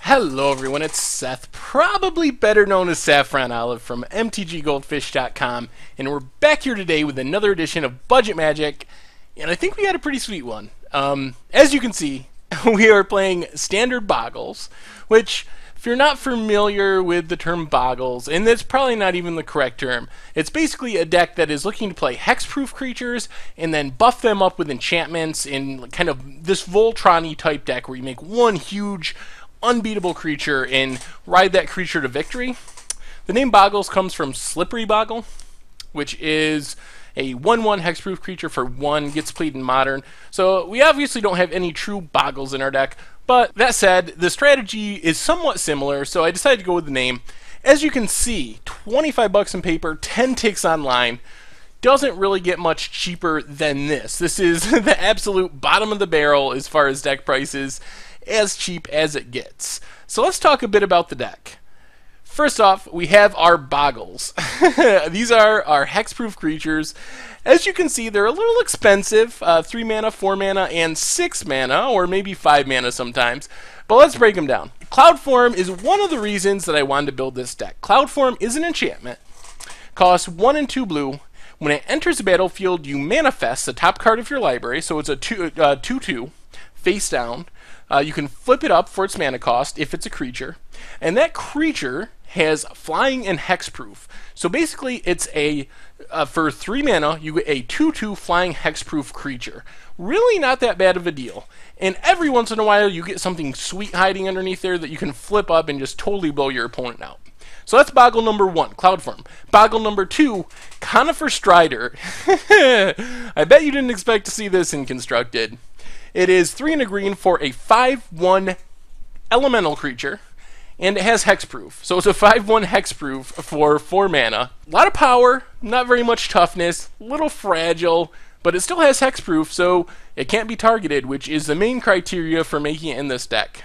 Hello everyone, it's Seth, probably better known as Saffron Olive from MTGGoldfish.com, and we're back here today with another edition of Budget Magic, and I think we got a pretty sweet one. As you can see, we are playing Standard Bogles, which, if you're not familiar with the term Bogles, and that's probably not even the correct term, it's basically a deck that is looking to play hexproof creatures and then buff them up with enchantments in kind of this Voltron-y type deck where you make one huge unbeatable creature and ride that creature to victory. The name Bogles comes from Slippery Boggle, which is a 1/1 hexproof creature for 1, gets played in Modern. So we obviously don't have any true Bogles in our deck, but that said, the strategy is somewhat similar, so I decided to go with the name. As you can see, 25 bucks in paper, 10 ticks online. Doesn't really get much cheaper than this. This is the absolute bottom of the barrel as far as deck prices, as cheap as it gets. So let's talk a bit about the deck. First off, we have our Bogles. These are our hexproof creatures. As you can see, they're a little expensive, 3 mana, 4 mana, and 6 mana, or maybe 5 mana sometimes. But let's break them down. Cloudform is one of the reasons that I wanted to build this deck. Cloudform is an enchantment, costs 1 and 2 blue. When it enters the battlefield, you manifest the top card of your library, so it's a 2/2, face down. You can flip it up for its mana cost if it's a creature, and that creature has flying and hexproof. So basically, it's a for 3 mana, you get a 2/2 flying hexproof creature. Really not that bad of a deal. And every once in a while, you get something sweet hiding underneath there that you can flip up and just totally blow your opponent out. So that's Boggle number 1, Cloudform. Boggle number 2, Conifer Strider. I bet you didn't expect to see this in Constructed. It is 3 and a green for a 5/1 elemental creature, and it has hexproof. So it's a 5/1 hexproof for 4 mana. A lot of power, not very much toughness, a little fragile, but it still has hexproof, so it can't be targeted, which is the main criteria for making it in this deck.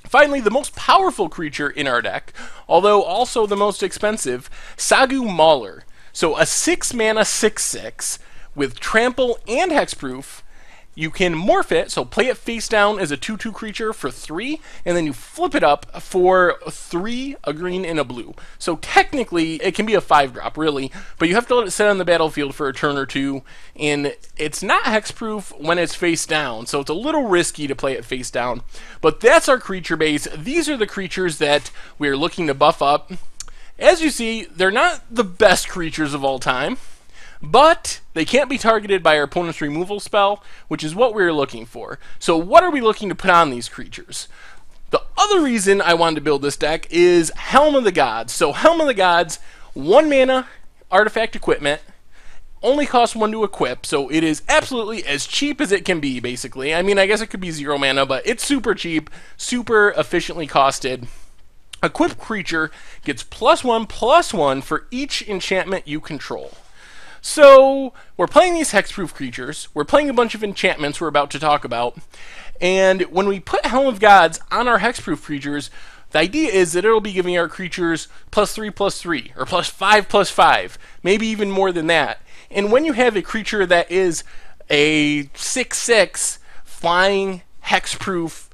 Finally, the most powerful creature in our deck, although also the most expensive, Sagu Mauler. So a 6 mana 6/6 with trample and hexproof. You can morph it, so play it face down as a 2/2 creature for 3, and then you flip it up for 3, a green and a blue. So technically, it can be a 5-drop, really, but you have to let it sit on the battlefield for a turn or 2, and it's not hexproof when it's face down, so it's a little risky to play it face down. But that's our creature base. These are the creatures that we're looking to buff up. As you see, they're not the best creatures of all time, but they can't be targeted by our opponent's removal spell, which is what we're looking for. So what are we looking to put on these creatures? The other reason I wanted to build this deck is Helm of the Gods. So Helm of the Gods, 1 mana artifact equipment, only costs 1 to equip, so it is absolutely as cheap as it can be, basically. I mean, I guess it could be 0 mana, but it's super cheap, super efficiently costed. Equipped creature gets +1/+1 for each enchantment you control. So, we're playing these hexproof creatures, we're playing a bunch of enchantments we're about to talk about, and when we put Helm of Gods on our hexproof creatures, the idea is that it'll be giving our creatures +3/+3, or +5/+5, maybe even more than that. And when you have a creature that is a 6/6 flying hexproof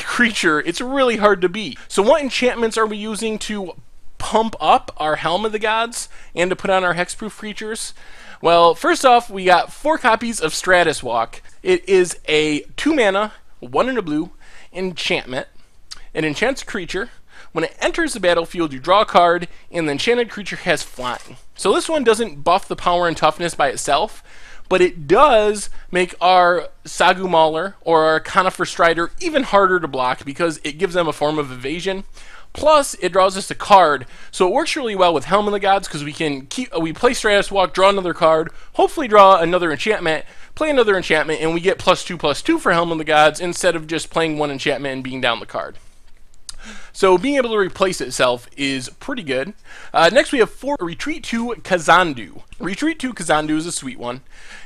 creature, it's really hard to beat. So what enchantments are we using to pump up our Helm of the Gods and to put on our hexproof creatures? Well, first off, we got 4 copies of Stratus Walk. It is a 2 mana, 1 and a blue enchantment. It enchants a creature. When it enters the battlefield, you draw a card, and the enchanted creature has flying. So this one doesn't buff the power and toughness by itself, but it does make our Sagu Mauler or our Conifer Strider even harder to block because it gives them a form of evasion. Plus, it draws us a card, so it works really well with Helm of the Gods because we play Stratus Walk, draw another card, hopefully draw another enchantment, play another enchantment, and we get +2/+2 for Helm of the Gods instead of just playing 1 enchantment and being down the card. So being able to replace itself is pretty good. Next we have 4 Retreat to Kazandu. Retreat to Kazandu is a sweet one.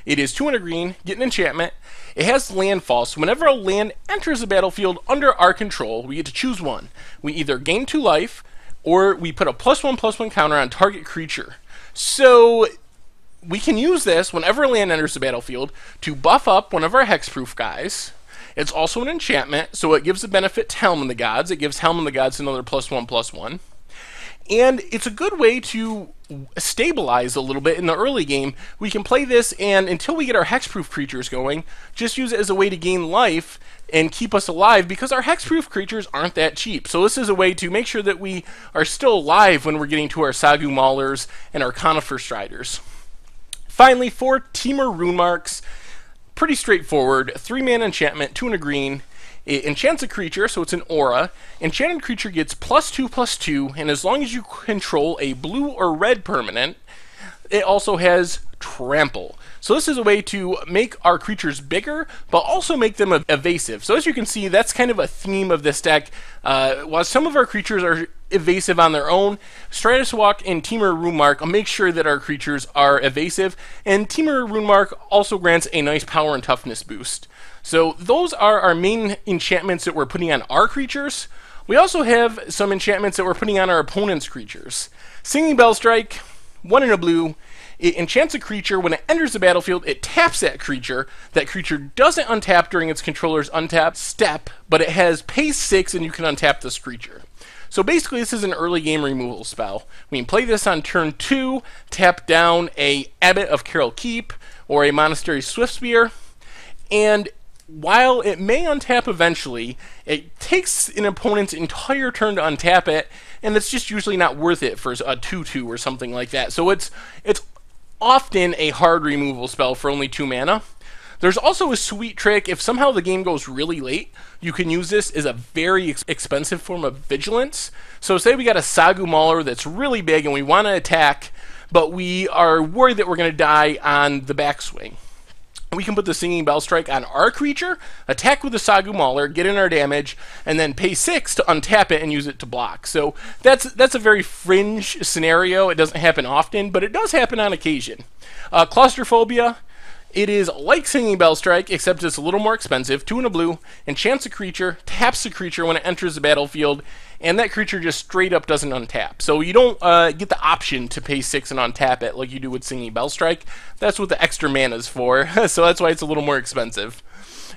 It is 2 and a green, get an enchantment. It has landfall, so whenever a land enters the battlefield under our control, we get to choose one. We either gain 2 life, or we put a +1/+1 counter on target creature. So we can use this whenever a land enters the battlefield to buff up one of our hexproof guys, It's also an enchantment, so it gives a benefit to Helm of the Gods. It gives Helm of the Gods another +1/+1. And it's a good way to stabilize a little bit in the early game. We can play this, and until we get our hexproof creatures going, just use it as a way to gain life and keep us alive, because our hexproof creatures aren't that cheap. So this is a way to make sure that we are still alive when we're getting to our Sagu Maulers and our Conifer Striders. Finally, for Temur Rune Marks, pretty straightforward. 3-mana enchantment, 2 and a green. It enchants a creature, so it's an aura. Enchanted creature gets +2/+2, and as long as you control a blue or red permanent, it also has trample. So this is a way to make our creatures bigger, but also make them evasive. So as you can see, that's kind of a theme of this deck. While some of our creatures are evasive on their own, Stratus Walk and Temur Rune Mark make sure that our creatures are evasive, and Temur Rune Mark also grants a nice power and toughness boost. So those are our main enchantments that we're putting on our creatures. We also have some enchantments that we're putting on our opponent's creatures. Singing Bell Strike, 1 and a blue. It enchants a creature. When it enters the battlefield, it taps that creature. That creature doesn't untap during its controller's untap step, but it has pay 6 and you can untap this creature. So basically, this is an early game removal spell. We can play this on turn 2, tap down a Abbot of Carol Keep or a Monastery Swiftspear, and while it may untap eventually, it takes an opponent's entire turn to untap it, and it's just usually not worth it for a 2/2 or something like that. So it's often a hard removal spell for only 2 mana. There's also a sweet trick. If somehow the game goes really late, you can use this as a very expensive form of vigilance. So say we got a Sagu Mauler that's really big and we want to attack, but we are worried that we're going to die on the backswing. We can put the Singing Bell Strike on our creature, attack with the Sagu Mauler, get in our damage, and then pay 6 to untap it and use it to block. So that's a very fringe scenario. It doesn't happen often, but it does happen on occasion. Claustrophobia. It is like Singing Bell Strike, except it's a little more expensive. 2 and a blue, enchants a creature, taps the creature when it enters the battlefield, and that creature just straight up doesn't untap. So you don't get the option to pay 6 and untap it like you do with Singing Bell Strike. That's what the extra mana is for, so that's why it's a little more expensive.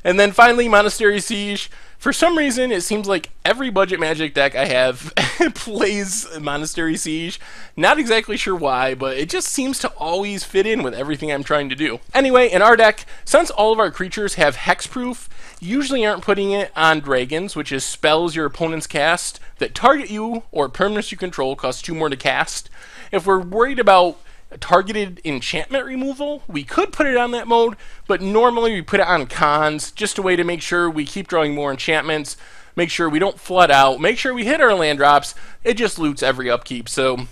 And then finally, Monastery Siege. For some reason, it seems like every budget Magic deck I have plays Monastery Siege. Not exactly sure why, but it just seems to always fit in with everything I'm trying to do. Anyway, in our deck, since all of our creatures have hexproof, usually aren't putting it on dragons, which is spells your opponents cast that target you or permanents you control cost 2 more to cast. If we're worried about targeted enchantment removal, we could put it on that mode, but normally we put it on cons, just a way to make sure we keep drawing more enchantments, make sure we don't flood out, make sure we hit our land drops. It just loots every upkeep, so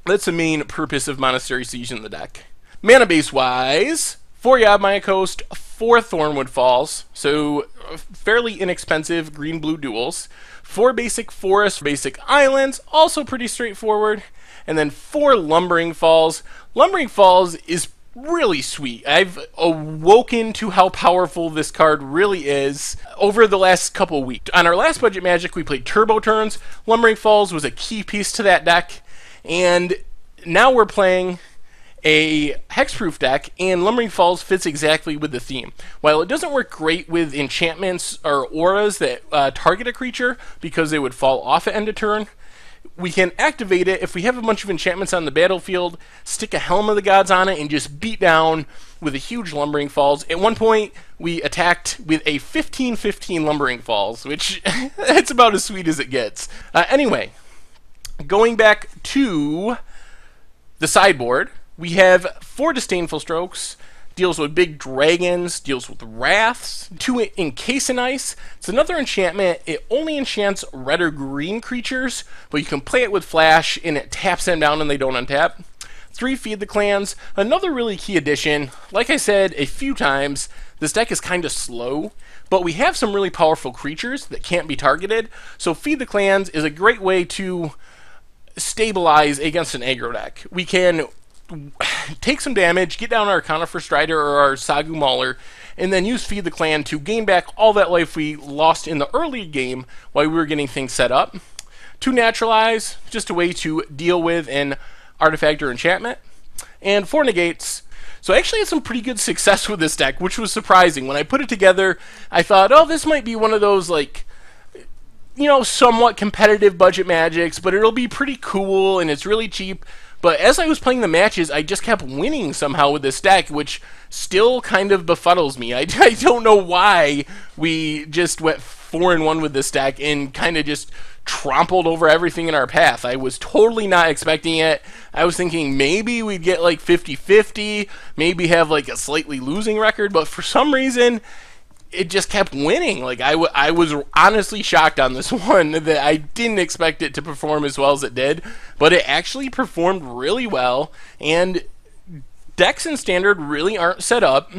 that's the main purpose of Monastery Siege in the deck. Mana base wise, 4 Yavimaya Coast, 4 Thornwood Falls, so fairly inexpensive green-blue duals, 4 basic forests, basic islands, also pretty straightforward, and then 4 Lumbering Falls. Lumbering Falls is really sweet. I've awoken to how powerful this card really is over the last couple weeks. On our last Budget Magic, we played Turbo Turns. Lumbering Falls was a key piece to that deck, and now we're playing a hexproof deck, and Lumbering Falls fits exactly with the theme. While it doesn't work great with enchantments or auras that target a creature because they would fall off at end of turn, we can activate it if we have a bunch of enchantments on the battlefield, stick a Helm of the Gods on it, and just beat down with a huge Lumbering Falls. At one point, we attacked with a 15/15 Lumbering Falls, which it's about as sweet as it gets. Anyway, going back to the sideboard, we have 4 Disdainful Strokes, deals with big dragons, deals with wraths, 2 Encase in Ice. It's another enchantment. It only enchants red or green creatures, but you can play it with Flash, and it taps them down and they don't untap. 3 Feed the Clans, another really key addition. Like I said a few times, this deck is kind of slow, but we have some really powerful creatures that can't be targeted, so Feed the Clans is a great way to stabilize against an aggro deck. We can take some damage, get down our Conifer Strider or our Sagu Mauler, and then use Feed the Clan to gain back all that life we lost in the early game while we were getting things set up. 2 Naturalize, just a way to deal with an artifact or enchantment. And 4 Negates. So I actually had some pretty good success with this deck, which was surprising. When I put it together, I thought, oh, this might be one of those, like, you know, somewhat competitive budget magics, but it'll be pretty cool and it's really cheap. But as I was playing the matches, I just kept winning somehow with this deck, which still kind of befuddles me. I don't know why we just went 4-1 with this deck and kind of just trampled over everything in our path. I was totally not expecting it. I was thinking maybe we'd get like 50-50, maybe have like a slightly losing record, but for some reason it just kept winning. Like I was honestly shocked on this one that I didn't expect it to perform as well as it did, but it actually performed really well. And decks in Standard really aren't set up.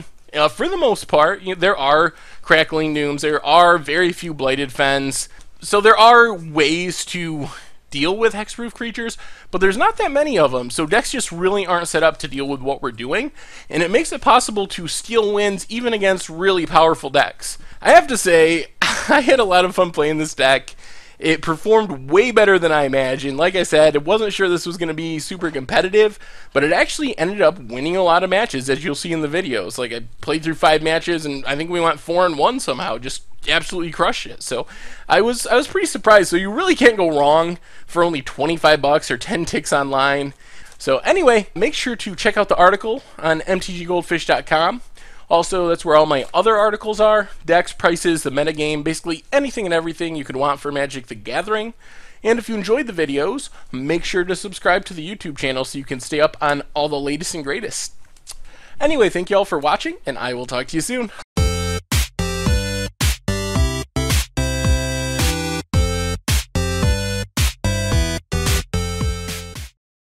For the most part, there are Crackling Dooms, there are very few Blighted Fens, so there are ways to deal with hexproof creatures, but there's not that many of them, so decks just really aren't set up to deal with what we're doing, and it makes it possible to steal wins even against really powerful decks. I have to say, I had a lot of fun playing this deck. It performed way better than I imagined. Like I said, I wasn't sure this was going to be super competitive, but it actually ended up winning a lot of matches, as you'll see in the videos. Like, I played through 5 matches, and I think we went 4-1 somehow, just absolutely crushed it. So I was pretty surprised. So you really can't go wrong for only 25 bucks or 10 ticks online. So anyway, make sure to check out the article on mtggoldfish.com. Also, that's where all my other articles are: decks, prices, the metagame, basically anything and everything you could want for Magic the Gathering. And if you enjoyed the videos, make sure to subscribe to the YouTube channel so you can stay up on all the latest and greatest. Anyway, thank you all for watching, and I will talk to you soon.